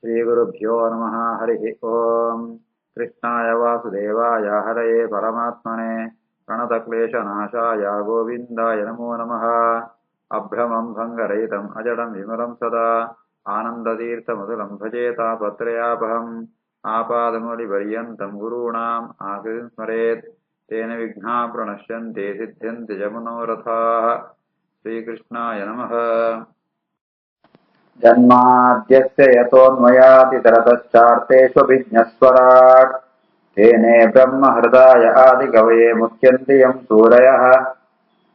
श्रीगुरुभ्यो नमः। हरिः ओम्। कृष्णाय वासुदेवाय हरये परमात्मने प्रणतक्लेशनाशाय गोविन्दाय नमो नमः। अभ्रमं भङ्गरहितम् अजडं विमलं सदा आनन्दतीर्थमधुरं भजेतापत्रयापहम् आपादमौलिपर्यन्तं गुरूणाम् आकृतिं स्मरेत् तेन विघ्नाः प्रणश्यन्ते सिद्ध्यन्ति च मनोरथाः। श्रीकृष्णाय नमः। जन्माद्यस्य यतोऽन्वयादितरतश्चार्तेष्वभिज्ञस्वराट् तेने ब्रह्महृदाय आदिकवये मुह्यन्ति यं सूरयः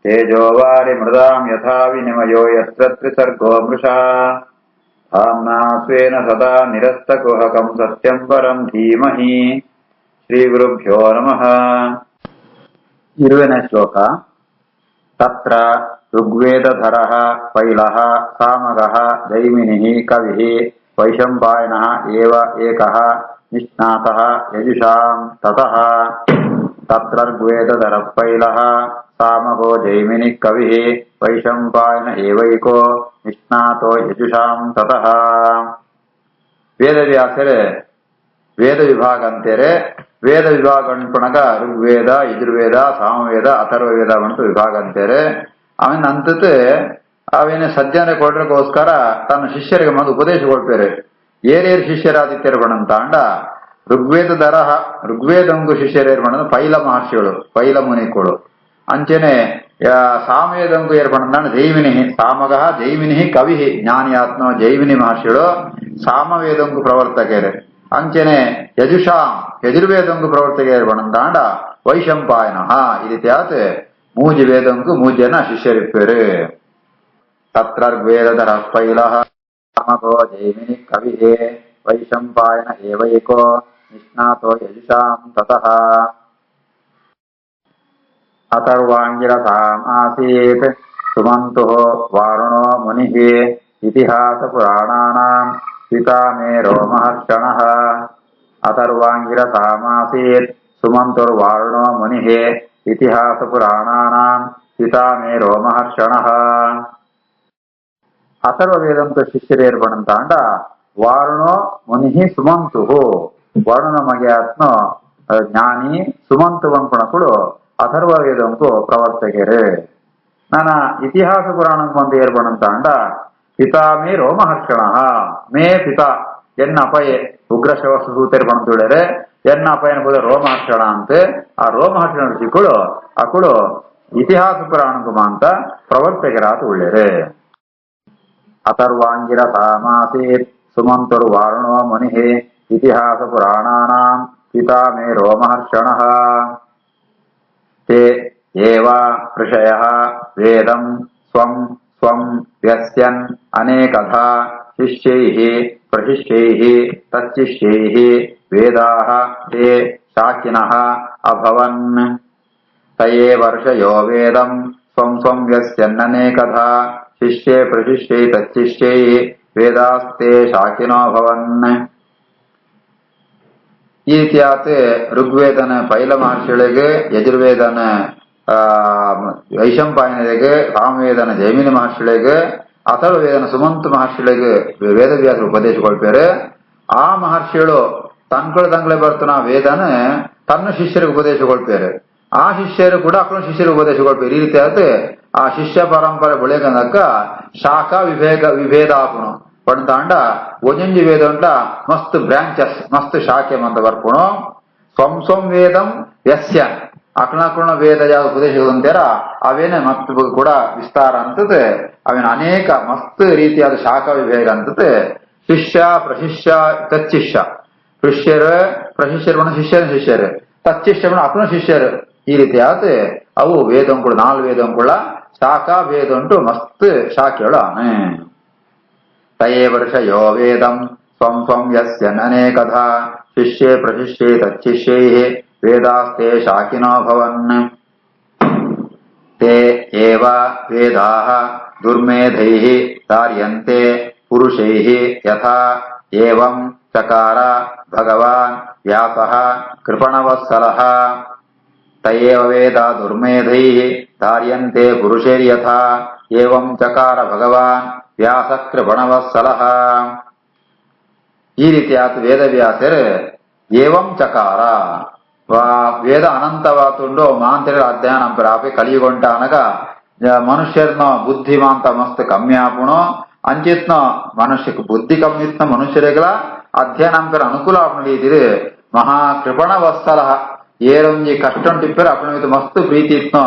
तेजोवारिमृदां यथा विनिमयो यत्र त्रिसर्गो मृषा धाम्ना स्वेन सदा निरस्तकुहकं सत्यं परं धीमहि। श्रीगुरुभ्यो नमः। 20ನೇ ಶ್ಲೋಕ. तत्र ऋग्वेदधरः पैलः सामगः जैमिनिः कविः वैशम्पायनः एव एकः निष्णातः यजुषां ततः। तत्र ऋग्वेदधरः पैलः सामगो जैमिनिः कविः वैशम्पायन एवैको निष्णातो यजुषां ततः. ವೇದವ್ಯಾಸರೇ ವೇದ ವಿಭಾಗ ಅಂತೇರೆ. ವೇದ ವಿಭಾಗ ಅನ್ಪಣಗ ಋಗ್ವೇದ ಯಜುರ್ವೇದ ಸಾಮವೇದ ಅಥರ್ವವೇದ ಅಂತ ವಿಭಾಗ ಅಂತೇರೆ. ಅವನ ಅಂತತ್ ಅವೇನು ಸಜ್ಜನ ಕೊಡ್ರಕ್ಕೋಸ್ಕರ ತನ್ನ ಶಿಷ್ಯರಿಗೆ ಮೊದಲು ಉಪದೇಶ ಕೊಡ್ಪೇರೆ. ಏರೇರು ಶಿಷ್ಯರಾದಿತ್ಯರು ಬಣಂತ ಅಂಡ ಋಗ್ವೇದದರ ಋಗ್ವೇದಂಗು ಶಿಷ್ಯರೇರು ಬಣ ಪೈಲ ಮಹರ್ಷಿಗಳು ಪೈಲ ಮುನಿಗಳು ಅಂಚೆನೆ ಸಾಮವೇದಂಗು ಏರ್ಪಣಂದ ಜೈಮಿನಿ ಸಾಮಗ ಜೈಮಿನಿ ಕವಿ ಜ್ಞಾನಿಯಾತ್ಮ ಜೈಮಿನಿ ಮಹರ್ಷಿಗಳು ಸಾಮವೇದಂಗು ಪ್ರವರ್ತಕೇರೆ. ಅಂಚೆನೆ ಯಜುಷಾಂ ಯಜುರ್ವೇದಂಗು ಪ್ರವರ್ತಕೇರು ಬಣಂದಾಂಡ ವೈಶಂಪಾಯನ ಈ ರೀತಿಯಾತ್ ಮೂಜಿ ವೇದಂಗು ಮೂಜನ ಶಿಷ್ಯರಿಪ್ಪೇರು. ತತ್ರ ಋಗ್ವೇದಧರ ಪೈಲಃ ಸಾಮಗೋ ಜೈಮಿನಿ ಕವಿ ವೈಶಂಪಾಯನ ಏವೈಕೋ ನಿಷ್ಣಾತೋ ಯಜುಷಾಂ ತತಃ. ಅಥರ್ವಾಂಗಿರಸಾಂ ಆಸೀತ್ ಸುಮಂತುಃ ವಾರುಣೋ ಮುನಿಃ ಇತಿಹಾಸ ಪುರಾಣಾನಾಂ ಪಿತಾಮೇರೋ ಮಹರ್ಷಣಃ. ಅಥರ್ವಾಂಗಿರಸಾಂ ಆಸೀತ್ ಸುಮಂತುರ್ವಾರುಣೋ ಮುನಿಃ ಇತಿಹಾಸ ಪುರಾಣಾನಾಂ ಪಿತಾಮೇರೋ ಮಹರ್ಷಣಃ. ಅಥರ್ವ ವೇದಂತ ಶಿಷ್ಯರೇರ್ಪಣಂತ ಅಂಡ ವಾರುಣೋ ಮುನಿಃ ಸುಮಂತುಃ ವರುಣನ ಮಗೆಯಾತ್ಮ ಜ್ಞಾನಿ ಸುಮಂತುವಂಕುಣಕುಳು ಅಥರ್ವ ವೇದಂಕು ಪ್ರವರ್ತಕರು. ನಾನ ಇತಿಹಾಸ ಪುರಾಣಕ್ಕೆ ಬಂದು ಏರ್ಪಣಂತ ಅಂಡ ಪಿತಾಮೇ ರೋಮಹರ್ಷಣ ಮೇ ಪಿತಾ ಎನ್ನ ಅಪಯೆ ಉಗ್ರಶವಸ್ತು ಸೂತೇರ್ಪಣಂತುಳರೆ ಎನ್ನ ಅಪಯನ ಕೂಡ ರೋಮಹರ್ಷಣ ಅಂತ ಆ ರೋಮಹರ್ಷಣ ಋಷಿಗಳು ಅಕುಳು ಇತಿಹಾಸ ಪುರಾಣಕ್ಕೂ ಅಂತ ಪ್ರವರ್ತಕರಾತ ಉಳ್ಳರೆ. ಅಥರ್ವಾಂಗಿರ ಸಾಮಾಸೀತ್ ಸುಮಂತರು ವಾರುಣೋ ಮುನಿಃ ಇತಿಹಾಸ ಪುರಾಣಾನಾಂ ಪಿತಾಮೇ ರೋಮಹರ್ಷಣಃ. ते एव ऋषयः वेदं स्वं स्वं व्यस्यन् अनेकधा शिष्यैः प्रशिष्यैः तच्शिष्यैः वेदाः ते शाकिनः अभवन्. त एव ऋषयो वेदं स्वं स्वं व्यस्यन्ननेकधा शिष्ये प्रशिष्यै तच्शिष्यैः वेदास्ते शाकिनो अभवन्. ಈ ರೀತಿಯಾತ್ ಋಗ್ವೇದನ ಪೈಲ ಮಹರ್ಷಿಗಳಿಗೆ ಯಜುರ್ವೇದನ ವೈಶಂಪಾಯನರಿಗೆ ಸಾಮವೇದನ ಜೈಮಿನಿ ಮಹರ್ಷಿಗಳಿಗೆ ಅಥರ್ವವೇದನ ಸುಮಂತ ಮಹರ್ಷಿಗಳಿಗೆ ವೇದವ್ಯಾಸರು ಉಪದೇಶ ಕೊಡ್ತಾರೆ. ಆ ಮಹರ್ಷಿಗಳು ತಂಗಳೇ ಬರ್ತನ ವೇದನ ತನ್ನ ಶಿಷ್ಯರಿಗೆ ಉಪದೇಶ ಕೊಡ್ತಾರೆ. ಆ ಶಿಷ್ಯರು ಕೂಡ ಅಕ್ಕಳ ಶಿಷ್ಯರಿಗೆ ಉಪದೇಶ ಕೊಡ್ತಾರೆ. ಈ ರೀತಿಯಾತ್ ಆ ಶಿಷ್ಯ ಪರಂಪರೆ ಬೆಳೆಗಂದಕ್ಕ ಶಾಖಾ ವಿಭೇದಾಪುಣ ಪಡ್ತಾಂಡ ಒಂಜೊಂಜಿ ವೇದ ಉಂಟ ಮಸ್ತ್ ಬ್ರಾಂಚಸ್ ಮಸ್ತ್ ಶಾಖೆ ಮಂದ ಬರ್ಪುಣು. ಸ್ವಂ ಸ್ವಂ ವೇದಂ ಯಸ್ಯ ಅಕ್ಳಕುಣ ವೇದ ಯಾವ ಉಪದೇಶಗಳಂತಾರ ಅವೇನೆ ಮತ್ ಕೂಡ ವಿಸ್ತಾರ ಅಂತತೆ ಅವೇನ ಅನೇಕ ಮಸ್ತ್ ರೀತಿಯಾದ ಶಾಖಾ ವಿಭೇದ ಅಂತತೆ. ಶಿಷ್ಯ ಪ್ರಶಿಷ್ಯ ತಚ್ಚಿಷ್ಯ ಶಿಷ್ಯರು ಪ್ರಶಿಷ್ಯರು ಬಣ ಶಿಷ್ಯರು ತಚ್ಚಿಷ್ಯ ಬಣ ಅಕ್ಳ ಶಿಷ್ಯರು ಈ ರೀತಿಯಾದ ಅವು ವೇದಂಕುಳು 4 ವೇದಂಕುಳ ಶಾಖಾ ಭೇದ ಉಂಟು ಮಸ್ತ್ ಶಾಖೆಗಳು ಆನೆ. ತಯೇವ ಋಷಯೋ ವೇದಂ ಸ್ವಂ ಸ್ವಂ ಯಸ್ಯನ್ ಅನೇಕಧಾ ಶಿಷ್ಯೇ ಪ್ರಶಿಷ್ಯೇ ತಚ್ಚಿಷ್ಯೈಃ ವೇದಾಸ್ತೆ ಶಾಕಿನೋ ಭವನ್. ತೇ ಏವ ವೇದಾಃ ದುರ್ಮೇಧೈಃ ಧಾರ್ಯಂತೆ ಪುರುಷೈಃ ಯಥಾ ಏವಂ ಚಕಾರ ಭಗವಾನ್ ವ್ಯಾಸಃ ಕೃಪಣವತ್ಸಲಃ. ತಯೇವ ವೇದಾ ದುರ್ಮೇಧೈಃ ಧಾರ್ಯಂತೆ ಪುರುಷೈರ್ಯಥಾ ಏವಂ ಚಕಾರ ಭಗವಾನ್ ವ್ಯಾಸ ಕೃಪಣವತ್ಸಲಃ. ಈ ರೀತಿಯಾದ ವೇದವ್ಯಾಸರು ಏವಂ ಚಕಾರ ವೇದ ಅನಂತವಾತುಂಡು ಮಾಂತರ ಅಧ್ಯಯನ ಪ್ರಾಪಿ ಕಲಿಯುಗೊಂಟ ಅನಗ ಮನುಷ್ಯರ್ನ ಬುದ್ಧಿಮಾಂತ ಮಸ್ತ್ ಕಮ್ಮಿ ಆಪುಣು ಅಂಚಿತ್ನ ಮನುಷ್ಯಕ್ಕೆ ಬುದ್ಧಿ ಕಮ್ಮಿತ್ನ ಮನುಷ್ಯರಿಗಳ ಅಧ್ಯಯನ ಅನುಕೂಲ ಆಪುಣೀತಿರು ಮಹಾ ಕೃಪಣ ವತ್ಸಲ ಏರೊಂಜಿ ಕಷ್ಟಂ ಟಿಪ್ಪರು ಅಪುಣಿತ ಮಸ್ತ್ ಪ್ರೀತಿ ಇತ್ನ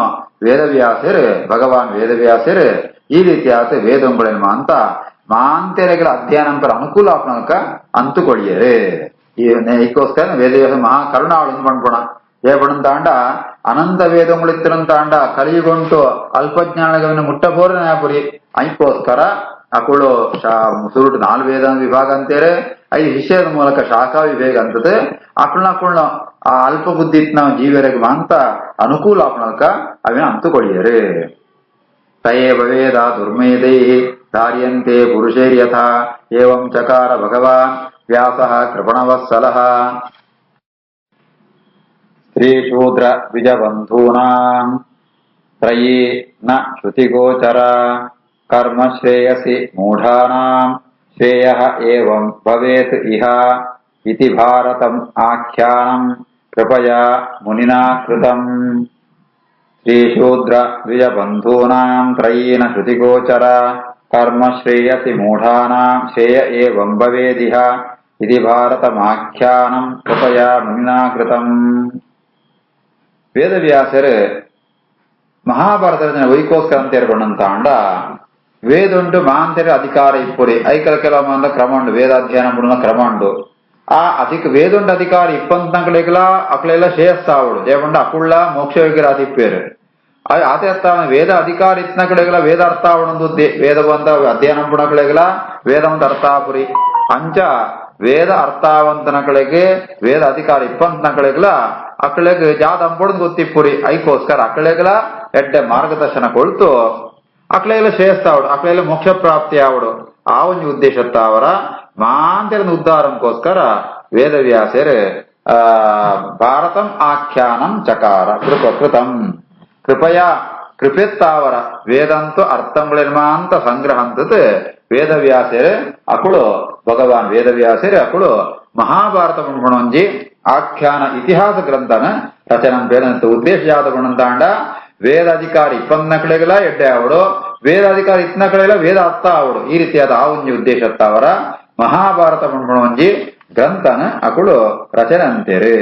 ವೇದವ್ಯಾಸರು ಭಗವಾನ್ ವೇದವ್ಯಾಸರು ಈ ರೀತಿಯಾದ ವೇದಂಗಳೇನು ಅಂತ ಮಾಂತೆರೆಗಳ ಅಧ್ಯಯನ ಅನುಕೂಲ ಆಪಣಕ ಅಂತುಕೊಳಿಯರು ಈಗೋಸ್ಕರ ವೇದವ್ಯಾಸ ಮಹಾ ಕರುಣಾಳು ಪಣ್ಪುಣ ಏಪಣಂತಾಂಡ ಅನಂತ ವೇದಗಳಿತ್ತಿರಂತಾಂಡ ಕಲಿಯುಗೊಂಟು ಅಲ್ಪಜ್ಞಾನಗಳನ್ನು ಮುಟ್ಟಬೋರ ನ್ಯಾಪುರಿ ಐಕೋಸ್ಕರ ಅಕುಳು ಸುರುಟು 4 ವೇದ ವಿಭಾಗ ಅಂತೇರೆ 5 ವಿಷಯದ ಮೂಲಕ ಶಾಖಾ ವಿಭೇಗ ಅಂತದೆ ಅಕುಳ್ನ ಆ ಅಲ್ಪ ಬುದ್ಧಿತ್ನ ಜೀವರಿಗೆ ಮಾಂತ ಅನುಕೂಲ ಆಪಣಕ ಅವೇನ ಅಂತುಕೊಳಿಯರು ತಯೇವ ವೇದ ದುರ್ಮೇಧೈ ಧಾರ್ಯಂತೆ ಪುರುಷೈರ್ಯಥಾ ಏವಂ ಚಕಾರ ಭಗವಾನ್ ವ್ಯಾಸಃ ಕೃಪಣವತ್ಸಲಃ ಸ್ತ್ರೀಶೂದ್ರ ದ್ವಿಜಬಂಧೂನಾಂ ತ್ರಯೀ ನ ಶ್ರುತಿಗೋಚರ ಕರ್ಮ ಶ್ರೇಯಸಿ ಮೂಢಾನಾಂ ಶ್ರೇಯಃ ಏವಂ ಭವೇತ್ ಇಹ ಇತಿ ಭಾರತಂ ಆಖ್ಯಾನಂ ಕೃಪಯಾ ಮುನಿನಾ ಕೃತಂ ಶ್ರೀಶೂದ್ರ ದ್ವಿಜಬಂಧೂನಾಂ ತ್ರಯೀ ನ ಶ್ರುತಿಗೋಚರ ಕರ್ಮ ಶ್ರೇಯಸಿ ಮೂಢಾನಾಂ ಶ್ರೇಯ ಏವಂ ಭವೇದಿಹ ಇತಿ ಭಾರತಮಾಖ್ಯಾನಂ ಕೃಪಯಾ ಮುನಿನಾ ಕೃತಂ ವೇದವ್ಯಾಸರು ಮಹಾಭಾರತ ವೈಕೋಸ್ಕರ ಅಂತ ಏರ್ಕೊಂಡಂತಾಂಡ ವೇದುಂಡು ಮಾಂತೆರೆ ಅಧಿಕಾರ ಇಪ್ಪುರಿ ಐಕಲ ಕೆಲವೊಂದು ಕ್ರಮ ಉಂಡು ವೇದಾಧ್ಯಯನ ಮುಡಿನ ಕ್ರಮ ಉಂಡು ಆ ವೇದುಂಡು ಅಧಿಕಾರ ಇಪ್ಪಂತಂಕಲೆಗಳ ಅಕ್ಲೆಲ್ಲ ಶ್ರೇಯಸ್ಸಾವಡು ಏಪಂಡ ಅಕುಳ್ಳ ಮೋಕ್ಷ ವಿಗ್ರಹ ತಿಪ್ಪೇರು ಅದೇ ವೇದ ಅಧಿಕಾರ ಇತ್ನ ಕಡೆಗಳ ವೇದ ಅರ್ಥ ಅವಣದು ವೇದ ಬಂದ ಅಧ್ಯಯನ ಪುಣಕಳೆಗಳ ವೇದವಂತ ಅರ್ಥಾಪುರಿ ಅಂಚ ವೇದ ಅರ್ಥಾವಂತನ ಕಡೆಗೆ ವೇದ ಅಧಿಕಾರ ಇಪ್ಪಂತನ ಕಡೆಗಳ ಅಕ್ಕಳಿಗೆ ಜಾದಂಪೊಡದು ಗೊತ್ತಿಪ್ಪುರಿ ಐಕೋಸ್ಕರ ಅಕ್ಕಳಿಗಳ ಎಡ್ಡೆ ಮಾರ್ಗದರ್ಶನ ಕೊಳ್ತು ಅಕ್ಕಳೆಲ್ಲ ಶ್ರೇಯಸ್ತಾವಡು ಅಕ್ಕಳೆಲ್ಲ ಮೋಕ್ಷ ಪ್ರಾಪ್ತಿ ಆವಡು ಆ ಒಂದು ಉದ್ದೇಶತ್ತ ಅವರ ಮಾಂತಿರದ ಉದ್ಧಾರಂಕೋಸ್ಕರ ವೇದವ್ಯಾಸರು ಭಾರತಂ ಆಖ್ಯಾನಂ ಚಕಾರ ಕೃತಂ ಕೃಪಯ ಕೃಪೆತ್ತಾವರ ವೇದಂತು ಅರ್ಥಂಗಳೇನ್ಮಾಂತ ಸಂಗ್ರಹ ಅಂತದ್ ವೇದವ್ಯಾಸರು ಅಕುಳು ಭಗವಾನ್ ವೇದವ್ಯಾಸರು ಅಕುಳು ಮಹಾಭಾರತ ಗುಣೊಂಜಿ ಆಖ್ಯಾನ ಇತಿಹಾಸ ಗ್ರಂಥನ ರಚನೆ ಬೇದಂತ ಉದ್ದೇಶ ಯಾದ ಗುಣಂತಾಂಡ ವೇದ ಅಧಿಕಾರಿ ಇಪ್ಪಂತನಕಳೆಗಳ ಎಡ್ಡೆ ಆವಡು ವೇದ ಅಧಿಕಾರಿ ಇತ್ನಕಳೆಗಳ ವೇದ ಅರ್ಥ ಆವಡು ಈ ರೀತಿಯಾದ ಆ ಒಂಜಿ ಉದ್ದೇಶತ್ತವರ ಮಹಾಭಾರತ ಗುಣೊಂಜಿ ಗ್ರಂಥನ ಅಕುಳು ರಚನೆ ಅಂತೇರಿ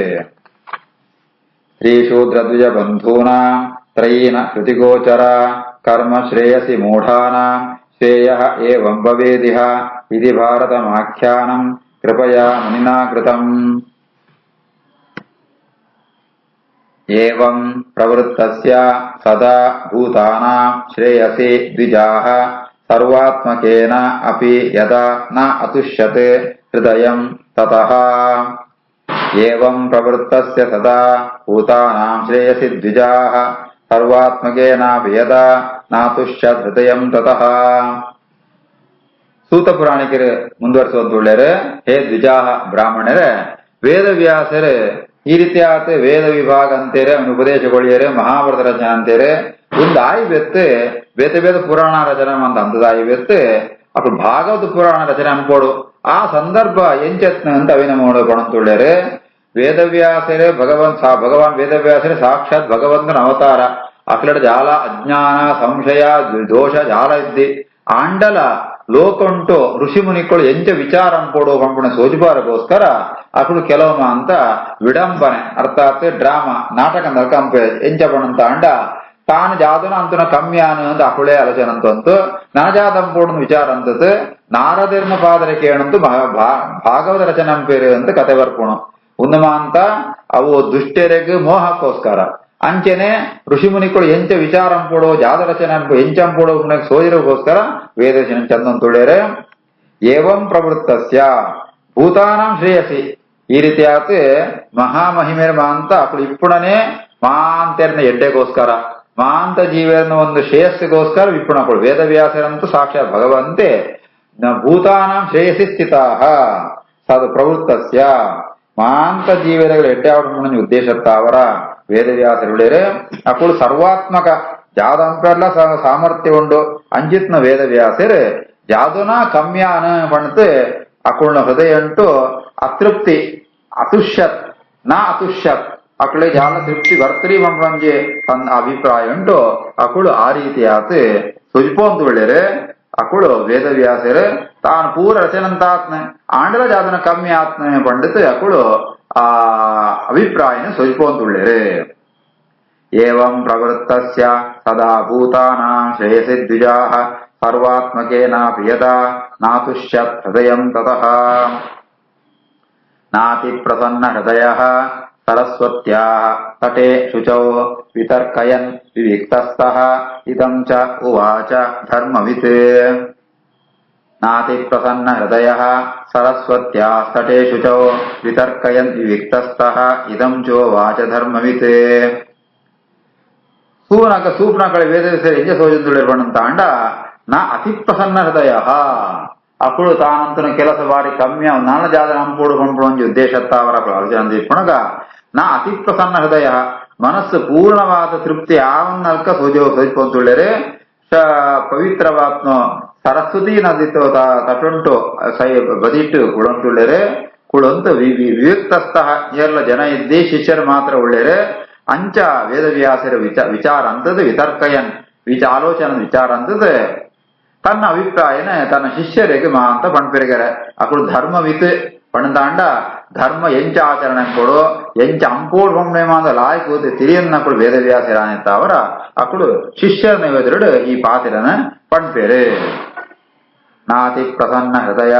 ಶ್ರೀಶೂದ್ರ ದ್ವಿಜ ಬಂಧೂನಾಂ ತ್ರಯೀನ ಶ್ರುತಿಗೋಚರ ಕರ್ಮ ಶ್ರೇಯಸಿ ಮೂಢಾನಾಂ ಶ್ರೇಯಃ ಏವಂ ಭವೇದಿಹ ಇತಿ ಭಾರತಮಾಖ್ಯಾನಂ ಕೃಪಯಾ ಮುನಿನಾ ಕೃತಂ ಏವಂ ಪ್ರವೃತ್ತಸ್ಯ ಸದಾ ಭೂತಾನಾಂ ಶ್ರೇಯಸಿ ದ್ವಿಜಾಃ ಸರ್ವಾತ್ಮಕೇನ ಅಪಿ ಯದಾ ನ ಅತುಷ್ಯತೆ ಹೃದಯಂ ತತಃ ಏವಂ ಪ್ರವೃತ್ತಸ್ಯ ಸದಾ ಭೂತಾನಾಂ ಶ್ರೇಯಸಿ ದ್ವಿಜಾಃ ಸರ್ವಾತ್ಮಕೇನಾಪಿ ಯದಾ ನಾತುಷ್ಯತ್ ಹೃದಯಂ ತತಃ ಸೂತ ಪುರಾಣಿಕರು ಮುಂದುವರಿಸೋದುಳ್ಳರು ಹೇ ದ್ವಿಜಾಹ ಬ್ರಾಹ್ಮಣರೇ ವೇದವ್ಯಾಸರು ಈ ರೀತಿಯಾದ ವೇದ ವಿಭಾಗ ಅಂತೇರೆ ಅವನ ಉಪದೇಶಗೊಳಿಯರೆ ಮಹಾಭಾರತ ರಚನೆ ಅಂತೇರೆ ಒಂದು ಆಯಿ ಬೆತ್ತು ಬೇತೆ ಬೇದ ಪುರಾಣ ರಚನೆ ಅಂತ ಅಂತದಾಯಿ ಬೆತ್ತು ಅప్పుడు ಭಾಗವತ ಪುರಾಣ ರಚನೆ ಅನ್ಕೋಡು ಆ ಸಂದರ್ಭ ಎಂಚತ್ನ ಅಂತ ಅವಿನ ಮಾಡೋಕೊಣಂತುಳ್ಳರು ವೇದವ್ಯಾಸರೇ ಭಗವಾನ್ ವೇದವ್ಯಾಸರೇ ಸಾಕ್ಷಾತ್ ಭಗವಂತನ ಅವತಾರ ಅಕ್ಲಡ ಜಾಲ ಅಜ್ಞಾನ ಸಂಶಯ ದೋಷ ಜಾಲ ಇದ್ದಿ ಆಂಡಲ ಲೋಕುಂಟು ಋಷಿ ಮುನಿಗಳು ಎಂಚ ವಿಚಾರ ಕೊಡು ಪಂಪುಣ ಸೋಜಿಪಾರಗೋಸ್ಕರ ಅಕಳು ಕೆಲವೊಮ್ಮ ಅಂತ ವಿಡಂಬನೆ ಅರ್ಥಾತ್ ಡ್ರಾಮಾ ನಾಟಕ ನಲ್ಕಂಪೆ ಎಂಚ ಪಣಂತ ಅಂಡ ತಾನು ಜಾತನ ಅಂತನ ಕಮ್ಮಿಯಾನು ಅಂತ ಅಕುಳೇ ಆಲೋಚನೆ ಅಂತಂತು ನಾಜಾದಂಪೋಡನ ವಿಚಾರ ಅಂತದ್ ನಾರದಿರ್ನ ಪಾದರ ಕೇಳಂತು ಭಾಗವತ ರಚನೆ ಅಂಪೇರು ಅಂತ ಕತೆ ಬರ್ಪುಣು ಉನ್ನಮ ಅಂತ ಅವು ದುಷ್ಟರಿಗೆ ಮೋಹಕ್ಕೋಸ್ಕರ ಅಂಚೆನೆ ಋಷಿ ಮುನಿಗಳು ಎಂಚ ವಿಚಾರ ಕೊಡೋ ಜಾತ ರಚನೆ ಎಂಚಂಪೋಡೋ ಸೋಜಿರೋಗೋಸ್ಕರ ವೇದರಚನೆ ಚಂದನ್ ತುಳ್ಯರೆ ಏವಂ ಪ್ರವೃತ್ತಸ್ಯ ಭೂತಾನಾಂ ಶ್ರೇಯಸಿ ಈ ರೀತಿಯಾತ ಮಹಾಮಹಿಮೆ ಮಾಂತ ಅಕಳು ಇಪ್ಪುಣನೆ ಮಾಂತೆರ್ನ ಎಡ್ಡೆಗೋಸ್ಕರ ಮಾಂತ ಜೀವನ ಒಂದು ಶ್ರೇಯಸ್ಸಿಗೋಸ್ಕರ ವಿಪ್ಪುಣಗಳು ವೇದವ್ಯಾಸರಂತೂ ಸಾಕ್ಷಾತ್ ಭಗವಂತೆ ಭೂತಾನಾಂ ಶ್ರೇಯಸಿ ಸ್ಥಿತಾಃ ಸದು ಪ್ರವೃತ್ತಸ್ಯ ಮಾಂತ ಜೀವನಗಳ ಎಡ್ಡೆ ಆವಡ ಉದ್ದೇಶತ್ತಾವರ ವೇದವ್ಯಾಸರುಳೇರೆ ಅಕಳು ಸರ್ವಾತ್ಮಕ ಜಾದಂಪೆಲ್ಲ ಸಾಮರ್ಥ್ಯ ಉಂಡು ಅಂಜಿತ್ನ ವೇದವ್ಯಾಸರು ಜಾದುನ ಕಮ್ಯಾನ ಪಣತ್ ಅಕುಳ್ನ ಹೃದಯ ಅಂಟು ಅತೃಪ್ತಿ ಅತುಷ್ಯತ್ ನಾ ಅತುಷ್ಯತ್ ಅಕಳೆ ಜಾಲ ತೃಪ್ತಿ ಬರ್ತರಿ ಮಂಜೆ ತನ್ನ ಅಭಿಪ್ರಾಯ ಉಂಟು ಅಕುಳು ಆ ರೀತಿಯಾತ ಸುಜ್ಪೋಂತ ಒಳ್ಳೆರೆ ಅಕುಳು ವೇದವ್ಯಾಸರು ತಾನು ಪೂರ ರಚನಂತಾತ್ನೆ ಆಂಡಲ ಜಾತನ ಕಮ್ಮಿ ಆತ್ಮ ಪಂಡಿತ ಅಕುಳು ಆ ಅಭಿಪ್ರಾಯನ ಸುಜ್ಪೋಂತ ಒಳ್ಳೆರೆ ಏವಂ ಪ್ರವೃತ್ತಸ್ಯ ಸದಾ ಭೂತಾನಾಂ ಶ್ರೇಯಸಿ ದ್ವಿಜಾಃ ಸರ್ವಾತ್ಮಕೇನ ಪ್ರಿಯತಾ ನಾತುಷ್ಯತ್ ಹೃದಯಂ ತತಃ ನಾತಿ ಪ್ರಸನ್ನ ಹೃದಯಃ ಸರಸ್ವತ್ಯಾಃ ತಟೇ ಶುಚೌ ವಿತರ್ಕಯನ್ ವಿವಿಕ್ತಸ್ತಃ ಇದಂ ಚ ಉವಾಚ ಧರ್ಮವಿತ್ ನಾತಿ ಪ್ರಸನ್ನ ಹೃದಯಃ ಸರಸ್ವತ್ಯಾಃ ತಟೇ ಶುಚೌ ವಿತರ್ಕಯನ್ ವಿವಿಕ್ತಸ್ತಃ ಇದಂ ಚೋವಾಚ ಧರ್ಮವಿತ್ ಸೂಪನಕಳೆ ವೇದವಿಸರಿ ಎಂಜ ಸೋಜಂದುಳಿರ್ಬಣ್ಣಂತ ಅಂಡ ನಾ ಅತಿ ಪ್ರಸನ್ನ ಹೃದಯ ಅಕುಳು ತಾನಂತನ ಕೆಲಸ ಬಾರಿ ಕಮ್ಮಿ ನಾನ ಜಾದ ನಂಪೋಡು ಕೊಂಡ್ಕೊಂಜಿ ಉದ್ದೇಶತ್ತಾವರ ಆಲೋಚನೆ ತಿಳ್ಕೊಳಗ ನಾ ಅತಿ ಪ್ರಸನ್ನ ಹೃದಯ ಮನಸ್ಸು ಪೂರ್ಣವಾದ ತೃಪ್ತಿ ಆವನ್ನಲ್ಕ ಸೋಜಿಕೊಂತುಳ್ಳೆರೆ ಪವಿತ್ರವಾತ್ಮ ಸರಸ್ವತಿ ನದಿ ತಟುಂಟು ಬದಿಟ್ಟು ಕುಳಂತುಳ್ಳೆರೆ ಕುಳಂತು ವಿಯುಕ್ತಸ್ಥಃ ಎಲ್ಲ ಜನ ಇದ್ದಿ ಶಿಷ್ಯರು ಮಾತ್ರ ಉಳ್ಳೆರೆ ಅಂಚ ವೇದವ್ಯಾಸರ ವಿಚಾರ ಅಂತದ್ದು ವಿತರ್ಕಯನ್ ಆಲೋಚನ ವಿಚಾರ ಅಂತದ್ದು ತನ್ನ ಅಭಿಪ್ರಾಯನ ತನ್ನ ಶಿಷ್ಯರಿಗೆ ಅಂತ ಪಣ್ಪೆರಿಗರೆ ಅಕ್ಕಳು ಧರ್ಮವಿತ್ ಪಣದಾಂಡ ಧರ್ಮ ಎಂಚ ಆಚರಣೆ ಕೊಡು ಎಂಚ ಅಂಪೋಡ್ ಹೊಂಬ ಲಾಯ್ಕು ತಿರಿಯನ್ನಕ್ಕಳು ವೇದವ್ಯಾಸರಾನಿತ್ತ ಅವರ ಅಕ್ಕಳು ಶಿಷ್ಯರನ್ನ ವೇದರುಡು ಈ ಪಾತಿರನ ಪಣ್ಪೇರೆ ನಾತಿ ಪ್ರಸನ್ನ ಹೃದಯ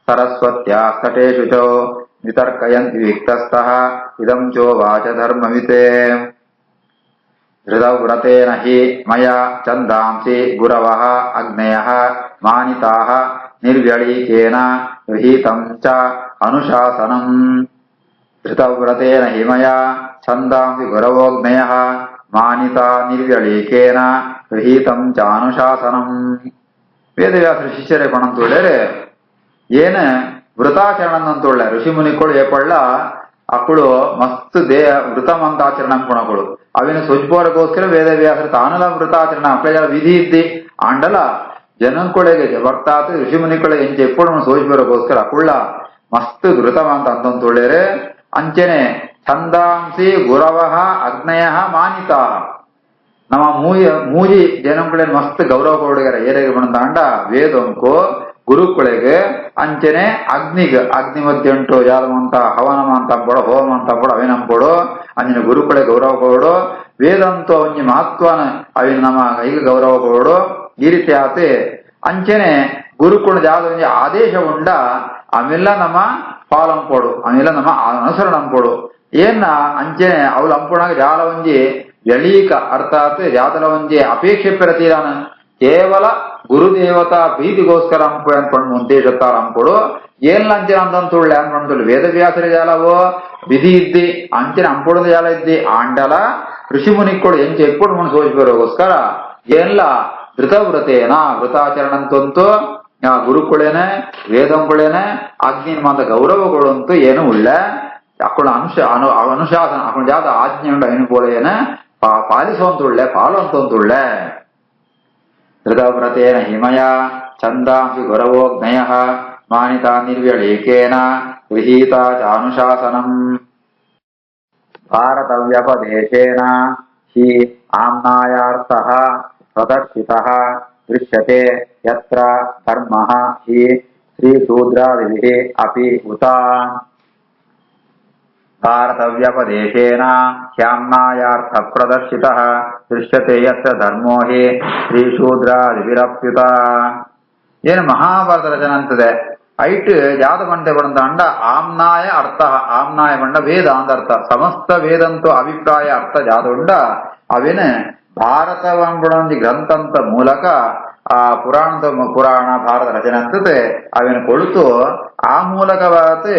ಸರಸ್ವತ್ಯಾ ತಟೇ ಶುಚೌ ವಿತರ್ಕಯನ್ ವಿವಿಕ್ತಸ್ತಃ ಇದಂ ಚೋವಾಚ ಧರ್ಮವಿತ್ ಹೃದವ್ರತೇನ ಹಿ ಮಯಾ ಛಂದಾಂಸಿ ಗುರವಃ ಅಗ್ನಯಃ ಮಾನಿತಾಃ ನಿರ್ವ್ಯಳೀಕೇನ ಗೃಹೀತಂ ಚ ಅನುಶಾಸನಂ ಹೃತವ್ರತೇನ ಹಿ ಮಯಾ ಛಂದಾಂಸಿ ಗುರವೋಗ್ನಯಃ ಮಾನಿತಾ ನಿರ್ವ್ಯಳೀಕೇನ ಗೃಹೀತಂ ಚ ಅನುಶಾಸನಂ ವೇದವ್ಯಾಸರ ಶಿಷ್ಯರೇ ಪಣಂತುಳ್ಳೇರೆ ಏನ ವೃತಾಚರಣಂತುಳ್ಳ ಋಷಿ ಮುನಿಗಳು ಏಪಳ್ಳ ಅಕ್ಕಳು ಮಸ್ತ್ ವೃತಮಂತ ಆಚರಣೆ ಕೊಣಗಳು ಅವಿನ ಸುಜ್ಬೋರಗೋಸ್ಕರ ವೇದವ್ಯಾಸರು ತಾನಲ ವೃತಾಚರಣೆ ಅಕ್ಕಳ ವಿಧಿ ಇದ್ದಿ ಆಂಡಲ ಜನಂಕೊಳೆಗೆ ಬರ್ತಾತ ಋಷಿ ಮುನಿಗಳಿಗೆ ಎಂಚೆ ಎప్పుడు ಸೋಜ್ಬೋರಗೋಸ್ಕರ ಅಕ್ಕುಳ್ಳ ಮಸ್ತ್ ಧೃತಮಂತ ಅಂತೊಳ್ಳೆರೆ ಅಂಚೆನೆ ಛಂದಾಂಸಿ ಗುರವಃ ಅಗ್ನಯಃ ಮಾನಿತಾಃ ನಮ್ಮ ಮೂಜಿ ಜನಂಕೊಳೆ ಮಸ್ತ್ ಗೌರವ ಕೊಡುಗರ ಏರಿಗೆ ಬಂದಾಂಡ ವೇದಂಕೋ ಗುರುಕುಳೆಗೆ ಅಂಚನೆ ಅಗ್ನಿ ಮಧ್ಯೆ ಉಂಟು ಯಾದವಂತ ಹವನಮ ಅಂತ ಅಂಬೋಡು ಹೋಮ ಅಂತ ಅಂಬೋಡು ಅವೇನಂಬೋಡು ಅಂಜನ ಗುರುಕುಳೆ ಗೌರವ ಕೊಡು ವೇದಂತೋ ಒಂಜಿ ಮಹತ್ವನ ಅವಿನ ನಮ್ಮ ಈಗ ಗೌರವ ಕೊಡು ಈ ರೀತಿ ಆತೆ ಅಂಚನೆ ಗುರುಕುಳ ಜಾದ ಒಂಜಿ ಆದೇಶ ಉಂಡ ಅವೆಲ್ಲ ನಮ್ಮ ಪಾಲಂಪೋಡು ಅವೆಲ್ಲ ನಮ್ಮ ಅನುಸರಣಂಪೋಡು ಏನ ಅಂಚನೆ ಅವಳು ಅಂಪುಣಾಗ ಜಾಲ ಒಂಜಿ ವ್ಯಳೀಕ ಅರ್ಥಾತ್ ಜಾತಲ ಒಂಜಿ ಅಪೇಕ್ಷೆ ಪೆರತೀರಾನ ಕೇವಲ ಗುರುದೇವತಾ ಪ್ರೀತಿಗೋಸ್ಕರ ಅಂಪು ಅನ್ಕೊಂಡು ಉದ್ದೇಶತ್ತಾರ ಅಂಪುಡು ಏನ್ ಅಂಚನೆ ಅಂತಂತುಳ್ಳೆ ಅನ್ಕೊಂಡು ವೇದವ್ಯಾಸರ ಜಾಲವೋ ವಿಧಿ ಇದ್ದಿ ಅಂಚನೆ ಅಂಪುಡದ ಜಾಲ ಇದ್ದಿ ಆಂಡಲ ಋಷಿ ಮುನಿಗಳು ಎಂಚೆ ಎప్పుడు ಮನ್ ಸೋಜಿಬರೋಗೋಸ್ಕರ ಏನ್ಲ ಧೃತವ್ರತೇನ ವೃತಾಚರಣಂತಂತೂ ಗುರುಕುಳೇನೆ ವೇದಂಕುಳೇನೆ ಅಗ್ನಿ ಮಂದ ಗೌರವಗಳಂತೂ ಏನು ಉಳ್ಳ ಅಕ್ಕಳ ಅನುಶಾಸನ ಅಕ್ಕಳ ಜಾತ ಆಜ್ಞೆ ಉಂಡ ಏನು ಬೋಳೆಯೇನೆ ಪಾಲಿಸುವಂತುಳ್ಳೆ ಪಾಲುವಂತಂತುಳ್ಳೆ ಹೃದವ್ರತೇನ ಹಿಮಯ ಛಂದಾಂಸಿ ಗುರವೋಗ್ನಯಃ ಮಾನಿತಾ ನಿರ್ವ್ಯಳೀಕೇನ ಗೃಹೀತಾ ಚ ಅನುಶಾಸನಂ ಭಾರತವ್ಯಪದೇಶೇನ ಹಿ ಆಮ್ನಾಯಾರ್ಥಃ ಪ್ರದರ್ಶಿತಃ ದೃಶ್ಯತೆ ಯತ್ರ ಧರ್ಮಃ ಹಿ ಶ್ರೀಶೂದ್ರಾದಿಭಿಃ ಅಪಿ ಉತ ಭಾರತವ್ಯಪದೇಶೇನ ಹ್ಯಾಮ್ನಾಯಾರ್ಥ ಪ್ರದರ್ಶಿತಃ ದೃಶ್ಯತೆ ಯತ್ರ ಧರ್ಮೋ ಹಿ ಶ್ರೀಶೂದ್ರಾದಿಭಿರಪ್ಯುತ ಏನು ಮಹಾಭಾರತ ರಚನೆ ಅಂತದೆ ಐಟ್ ಜಾತ ಬಂಡೆ ಬಂದ ಅಂಡ ಆಮ್ನಾಯ ಅರ್ಥ ಆಮ್ನಾಯ ಬಂಡ ವೇದ ಅಂದರ್ಥ ಸಮಸ್ತ ವೇದಂತೋ ಅಭಿಪ್ರಾಯ ಅರ್ಥ ಜಾತ ಉಂಡ ಅವೇನ ಭಾರತವಂಬುಡೊಂದಿ ಗ್ರಂಥಂತ ಮೂಲಕ ಆ ಪುರಾಣ ಭಾರತ ರಚನೆ ಅಂತದೆ ಅವೇನು ಕೊಳುತು ಆ ಮೂಲಕವಾತೆ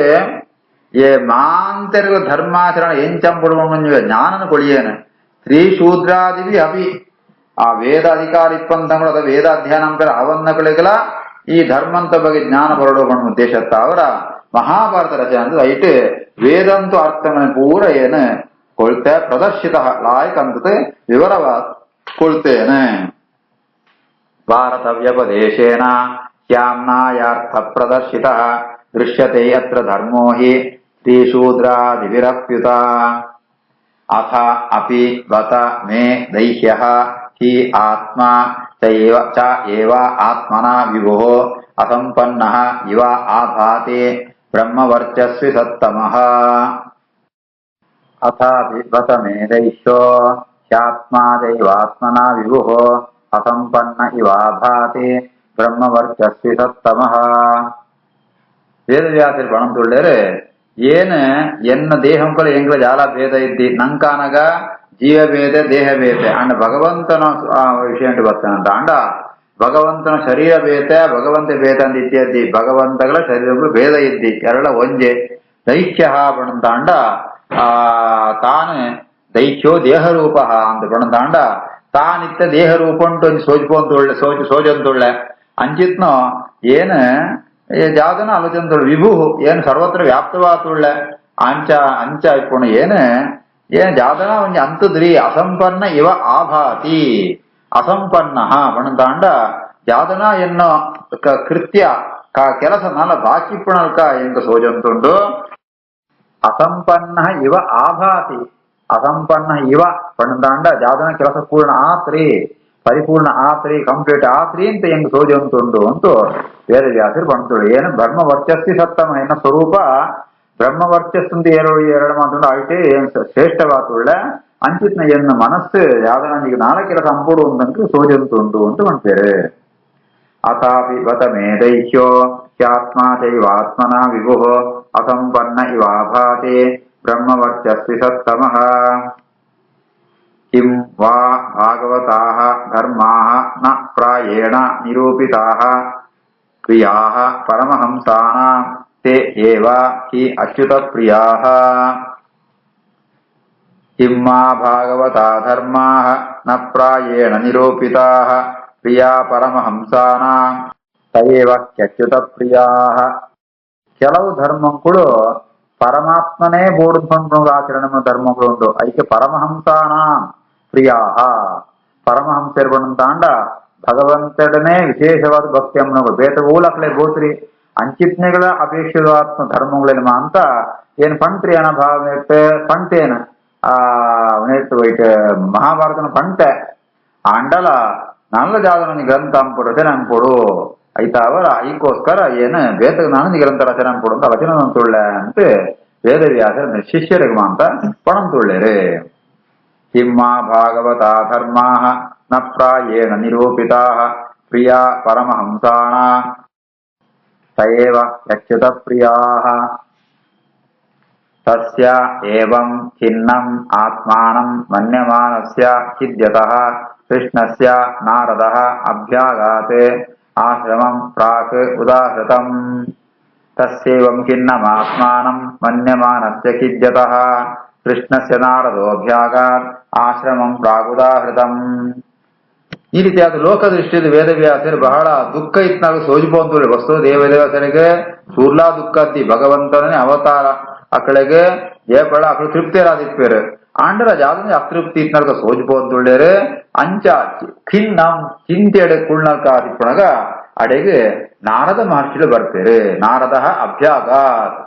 ಏ ಮಾಂತರಿಗ ಧರ್ಮಾಚರಣ ಎಂಚಂಪುಡುವ ಜ್ಞಾನನ ಕೊಳಿಯೇನು ಸ್ತ್ರೀ ಶೂದ್ರಾದಿವಿ ಅಭಿ ಆ ವೇದ ಅಧಿಕಾರ ಇಪ್ಪಂತಂಗಳು ಅದ ವೇದ ಅಧ್ಯಯನ ಅವನ್ನಗಳಿಗೆಲ್ಲ ಈ ಧರ್ಮಂತ ಬಗ್ಗೆ ಜ್ಞಾನ ಬರಡೋಣ ಉದ್ದೇಶತ್ತ ಅವರ ಮಹಾಭಾರತ ರಚನೆ ಅಂದ್ರೆ ಐಟ್ ವೇದಂತು ಅರ್ಥಗಳ ಪೂರ ಏನು ಕೊಳ್ತೆ ಪ್ರದರ್ಶಿತ ಲಾಯಕ್ ಅಂತತೆ ವಿವರವಾದ ಕೊಳ್ತೇನೆ ಭಾರತ ವ್ಯಪದೇಶೇನ ಹ್ಯಾಮ್ನಾಯಾರ್ಥ ಪ್ರದರ್ಶಿತ ದೃಶ್ಯತೆ ಯತ್ರ ಧರ್ಮೋ ಹಿ ಶ್ರೀಶೂದ್ರಾದಿಭಿರಪ್ಯುತ ಅಥ ಅಪಿ ಬತ ಮೇ ದೈಹ್ಯಃ ಹಿ ಆತ್ಮ ಚ ಏವ ಆತ್ಮನಾ ವಿಭುಃ ಅಸಂಪನ್ನಃ ಇವ ಆಭಾತಿ ಬ್ರಹ್ಮವರ್ಚಸ್ವಿ ಸತ್ತಮಃ ಅಥ ಬತ ಮೇ ದೈಹ್ಯೋ ಹ್ಯಾತ್ಮ ಚೈವಾತ್ಮನಾ ವಿಭುಃ ಅಸಂಪನ್ನ ಇವ ಆಭಾತಿ ಬ್ರಹ್ಮವರ್ಚಸ್ವಿ ಸತ್ತಮಃ. ವೇದವ್ಯಾಸರು ಪಣಂತುಳ್ಳೇರು ಏನು ಎನ್ನ ದೇಹಂಕಲು ಎಂಗ್ಲ ಜಾಲ ಭೇದ ಇದ್ದಿ ನಂಕಾನಗ ಜೀವ ಭೇದ ದೇಹ ಭೇದ ಅಂಡ ಭಗವಂತನ ವಿಷಯ ಬರ್ತಾನಂತ ಅಂಡ ಭಗವಂತನ ಶರೀರ ಭೇದ ಭಗವಂತ ಭೇದ ಅಂತ ಇತ್ಯಾದಿ ಭಗವಂತಗಳ ಶರೀರಗಳು ಭೇದ ಇದ್ದಿ ಎರಡ ಒಂಜೆ ದೈತ್ಯ ಪಣಂತಾಂಡ ತಾನು ದೈತ್ಯೋ ದೇಹ ರೂಪ ಅಂತ ಪಣಂತಾಂಡ ತಾನಿತ್ತ ದೇಹ ರೂಪ ಉಂಟು ಸೋಜ್ಪೊಂದುಳ್ಳೆ ಸೋಜಂತುಳ್ಳೆ ಅಂಚಿತ್ನೋ ಏನು ಜಾತನ ಆಲೋಚನೆ ವಿಭು ಏನು ಸರ್ವತ್ರ ವ್ಯಾಪ್ತವಾತುಳ್ಳೆ ಅಂಚ ಇಪ್ಪುಣ ಏನು ಜಾತನ ಒಂಜಿ ಅಂತದ್ರಿ ಅಸಂಪನ್ನ ಇವ ಆಭಾತಿ ಅಸಂಪನ್ನ ಪಣಂತಾಂಡ ಜಾತನ ಎನ್ನೋ ಕೃತ್ಯ ಕೆಲಸ ನಾಲ ಬಾಕಿಪ್ಪುಣಲ್ಕ ಎಂಕ ಸೋಜಂತುಂಡು ಅಸಂಪನ್ನ ಇವ ಆಭಾತಿ ಅಸಂಪನ್ನ ಇವ ಪಣಂತಾಂಡ ಜಾತನ ಕೆಲಸ ಪೂರ್ಣ ಆತ್ರಿ ಪರಿಪೂರ್ಣ ಆತ್ರಿ ಕಂಪ್ಲೀಟ್ ಆತ್ರಿ ಅಂತ ಹೆಂಗ್ ಸೋಜಂತುಂಡು ಅಂತೂ ವೇದವ್ಯಾಸರು ಪಣಂತುಳು ಏನು ಬ್ರಹ್ಮ ವರ್ಚಸ್ಸಿ ಸತ್ತಮ ಎನ್ನ ಸ್ವರೂಪ ಬ್ರಹ್ಮ ವರ್ಚಸ್ಸು ಎರಡು ಮಾತುಂಡು ಅಲ್ಟೇ ಶ್ರೇಷ್ಠವಾತುಳ್ಳ ಅಂಚಿತ್ನ ಎನ್ನ ಮನಸ್ಸು ಯಾವ್ದನಿಗೆ ನಾಳೆ ಕೆಲಸ ಅಂಪುಡು ಅಂತಂದ್ರೆ ಸೋಜಂತುಂಡು ಅಂತ ಮಾಡ್ತೇವೆ. ಅಥಾಪಿ ಬತ ಮೇ ದೈಹ್ಯೋ ಹ್ಯಾತ್ಮ ಚೈವಾತ್ಮನ ವಿಭುಃ ಅಸಂಪನ್ನ ಇವಾಭಾತಿ ಬ್ರಹ್ಮವರ್ಚಸ್ವಿ ಸತ್ತಮಃ. ಕಿಂ ವಾ ಭಾಗವತಾಃ ಧರ್ಮಾಃ ನ ಪ್ರಾಯೇಣ ನಿರೂಪಿತಾಃ ಕ್ರಿಯಾಃ ಪರಮಹಂಸಾನಾಂ ತೇ ಏವ ಹಿ ಅಚ್ಯುತ ಪ್ರಿಯಾಃ. ಕಿಂ ವಾ ಭಾಗವತಾ ಧರ್ಮಾಃ ನ ಪ್ರಾಯೇಣ ನಿರೂಪಿತಾಃ ಕ್ರಿಯಾ ಪರಮಹಂಸಾನಾಂ ತಯೇವ ಹ್ಯಚ್ಯುತ ಪ್ರಿಯಾಃ. ಕೆಲವು ಧರ್ಮಗಳು ಪರಮಾತ್ಮನೇ ಬೋಡುಕೊಂಡು ಆಚರಣೆ ಧರ್ಮಗಳು ಉಂಟು ಅದಕ್ಕೆ ಪರಮಹಂಸಾನ ಪ್ರಿಯಾಹ ಪರಮಹಂಸರು ಬಂತಾಂಡ ಭಗವಂತಡನೆ ವಿಶೇಷವಾದ ಭಕ್ತಿ ಅಮ್ಮನಗಳು ಬೇತಗೂಲಕ್ಲೆ ಗೋತ್ರಿ ಅಂಚಿತ್ನೆಗಳ ಅಪೇಕ್ಷಿತಾತ್ಮ ಧರ್ಮಗಳಲ್ಲಿ ಅಂತ ಏನ್ ಪಂಟ್ರಿ ಅನ ಭಾವ ಪಂಟೇನ ಮಹಾಭಾರತನ ಪಂಟೆ ಅಂಡಲ ನಲ್ಲ ಜಾಗನ ಗ್ರಂಥ ಅಂಪುಡು ರಚನೆ ಅಂಪುಡು ಆಯ್ತಾ ಅವರ ಈಗೋಸ್ಕರ ಏನು ಬೇತಗ ನಾನು ಗ್ರಂಥ ರಚನೆ ಅಂಪುಡು ಅಂತ ವಚನ ಅಂತುಳ್ಳೆ ಅಂತ ವೇದವ್ಯಾಸರ ಶಿಷ್ಯರಿಗೆ ಅಂತ ಪಣಂತುಳ್ಳೇರೆ. ಕಿಮ್ಮಾ ಭಾಗವತಾ ಧರ್ಮಾಃ ನ ಪ್ರಾಯೇಣ ನಿರೂಪಿತಾಃ ಪ್ರಿಯಾ ಪರಮಹಂಸಾಣ ತಯೇವ ಯಚ್ಯುತ ಪ್ರಿಯಾಃ. ತಸ್ಯ ಏವಂ ಖಿನ್ನಂ ಆತ್ಮಾನಂ ಮನ್ಯಮಾನಸ್ಯ ಖಿದ್ಯತಃ ಕೃಷ್ಣಸ್ಯ ನಾರದಃ ಅಭ್ಯಾಗಾತೆ ಆಶ್ರಮಂ ಪ್ರಾಕ್ ಉದಾಹೃತಂ. ತಸ್ಯೇವಂ ಖಿನ್ನಮಾತ್ಮಾನಂ ಮನ್ಯಮಾನಸ್ಯ ಖಿದ್ಯತಃ ಕೃಷ್ಣಸ್ಯ ನಾರದೋಭ್ಯಾಗಾತ್ ಆಶ್ರಮಂ ಪ್ರಾಗುದಾಹೃತಂ. ಈ ರೀತಿಯಾದ ಲೋಕದೃಷ್ಟಿಯಲ್ಲಿ ವೇದವ್ಯಾಸರು ಬಹಳ ದುಃಖ ಇತ್ನಾಗ ಸೋಜಿಪೋಂತು ವಸ್ತು ದೇವದೇವಸರಿಗೆ ಸೂರ್ಲಾ ದುಃಖದ್ದಿ ಭಗವಂತನೇ ಅವತಾರ ಅಕ್ಕಳಿಗೆ ಏಪಳ ಅಕ್ಕಳು ತೃಪ್ತಿಯರಾದಿಪ್ಪೇರು ಆಂಡರ ಜಾಗನೆ ಅತೃಪ್ತಿ ಇತ್ನಾಗ ಸೋಜಿಪೋಂತುಳ್ಳೇರು ಅಂಚ ಖಿನ್ನಂ ಚಿಂತೆಯಡೆ ಕುಳ್ನಲ್ಕ ಆದಿಪ್ಪಣಗ ಅಡೆಗೆ ನಾರದ ಮಹರ್ಷಿಗಳು ಬರ್ತಾರೆ. ನಾರದ ಅಭ್ಯಾಗಾತ್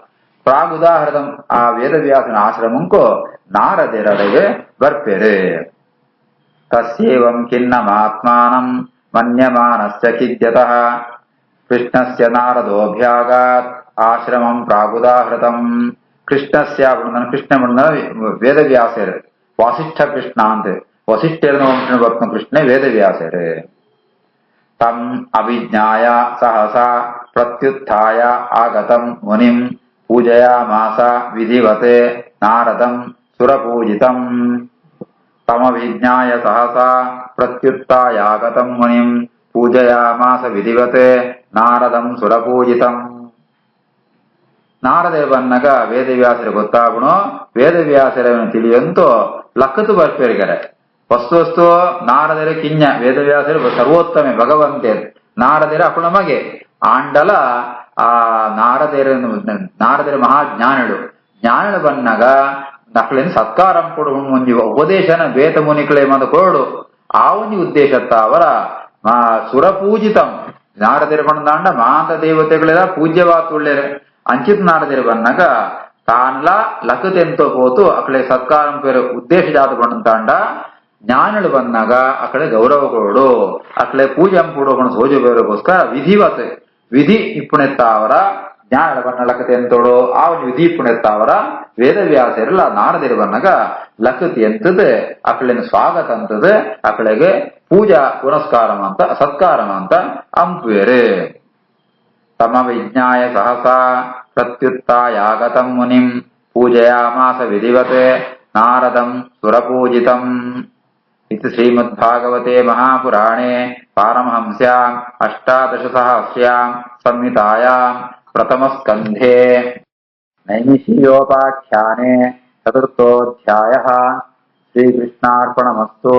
ಪ್ರಾಗುದಾಹೃತಂ ಆ ವೇದವ್ಯಾಸನ ಆಶ್ರಮಂಕೋ ನಾರದೆರಡೆಗೆ ಬರ್ಪೇರೆ. ತಸ್ಯೇವಂ ಖಿನ್ನಮಾತ್ಮಾನಂ ಮನ್ಯಮಾನಸ್ಯ ಖಿದ್ಯತಃ ಕೃಷ್ಣಸ್ಯ ನಾರದೋಭ್ಯಾಗಾತ್ ಆಶ್ರಮಂ ಪ್ರಾಗುದಾಹೃತಂ. ಕೃಷ್ಣಸ್ಯ ಕೃಷ್ಣ ವೇದವ್ಯಾಸರು ವಾಸಿಷ್ಠ ಕೃಷ್ಣ ಅಂತ ವಸಿಷ್ಠರ ವಂಶ ಕೃಷ್ಣ ವೇದವ್ಯಾಸರು. ತಂ ಅಭಿಜ್ಞಾಯ ಸಹಸಾ ಪ್ರತ್ಯುತ್ಥಾಯ ಆಗತಂ ಮುನಿಂ ಪೂಜಯಾಮಾಸ ವಿಧಿವತೆ ನಾರದಂ ಸುರಪೂಜಿತಂ. ತಮಭಿಜ್ಞಾಯ ಸಹಸಾ ಪ್ರತ್ಯುತ್ಥಾಯಾಗತಂ ಮುನಿಂ ಪೂಜಯಾಮಾಸ ವಿಧಿವತೆ ನಾರದಂ ಸುರಪೂಜಿತಂ. ನಾರದೇ ಬನ್ನಗ ವೇದವ್ಯಾಸರು ಗೊತ್ತಾಗುಣೋ ವೇದವ್ಯಾಸರನ್ನು ತಿಳಿಯಂತೂ ಲಕ್ಕತ್ತು ಬರ್ಪೇರಿಗರೆ ವಸ್ತು ನಾರದರೆ ಕಿಂಜ ವೇದವ್ಯಾಸರು ಸರ್ವೋತ್ತಮೆ ಭಗವಂತೆ ನಾರದರೆ ಅಪ್ಪಣ ಮಗೆ ಆಂಡಲ ಆ ನಾರದರೆ ಮಹಾಜ್ಞಾನಳು ಜ್ಞಾನಳು ಬನ್ನಗ ನಕ್ಳಿನ ಸತ್ಕಾರಂ ಕೊಡು ಒಂಜಿ ಉಪದೇಶನ ಬೇತ ಮುನಿಕಳೆ ಮಂದ ಕೊರಡು ಆ ಒಂಜಿ ಉದ್ದೇಶತ್ತ ಅವರ ಸುರಪೂಜಿತಂ ನಾರದಿರ ಪಣದಾಂಡ ಮಾಂತ ದೇವತೆಗಳೆಲ್ಲ ಪೂಜ್ಯವಾತುಳ್ಳೇರೆ అంచిత్ నారదిరి బన్నగ తాన్లా లక్కతెంతో పోతూ అక్కడే సత్కారం పేరు ఉద్దేశ జాత పండుతాండ ಜ್ಞಾನಗಳು ಬಂದಾಗ ಅಕಡೆ ಗೌರವ ಕೊಡು ಅಕಡೆ ಪೂಜೆ ಅಂಪುಡು ಸೋಜು ಬೇರೆಗೋಸ್ಕರ ವಿಧಿವತ್ ವಿಧಿ ಇಪ್ಪುಣೆತ್ತಾವರ ಜ್ಞಾನಗಳು ಬಣ್ಣ ಲಕ್ಕತಿ ಎಂತೋಡು ಆ ಒಂದು ವಿಧಿ ಇಪ್ಪುಣೆತ್ತಾವರ ವೇದವ್ಯಾಸರೆಲ್ಲ ನಾರದಿರು ಬನ್ನಗ ಲಕ್ಕತಿ ಎಂತದ ಅಕಳಿನ ಸ್ವಾಗತ ಅಂತದ ಅಕಳೆಗೆ ಪೂಜಾ ಪುನಸ್ಕಾರಂ ಅಂತ ಸತ್ಕಾರಂ ಅಂತ ಅಂಪುವೆರೆ ತಮ ವಿಜ್ಞಾಯ ಸಹಸಾ ಪ್ರತ್ಯುತ್ತಾಯಾಗತಂ ಮುನಿಂ ಪೂಜಯಾಮಾಸ ವಿಧಿವತ್ ನಾರದಂ ಸುರಪೂಜಿತಂ इति श्रीमद्भागवते महापुराणे पारमहंस्याम् अष्टादशसहस्र्याम् संहितायाम् प्रथमस्कन्धे नैमिषीयोपाख्याने चतुर्थोऽध्यायः। श्रीकृष्णार्पणमस्तु।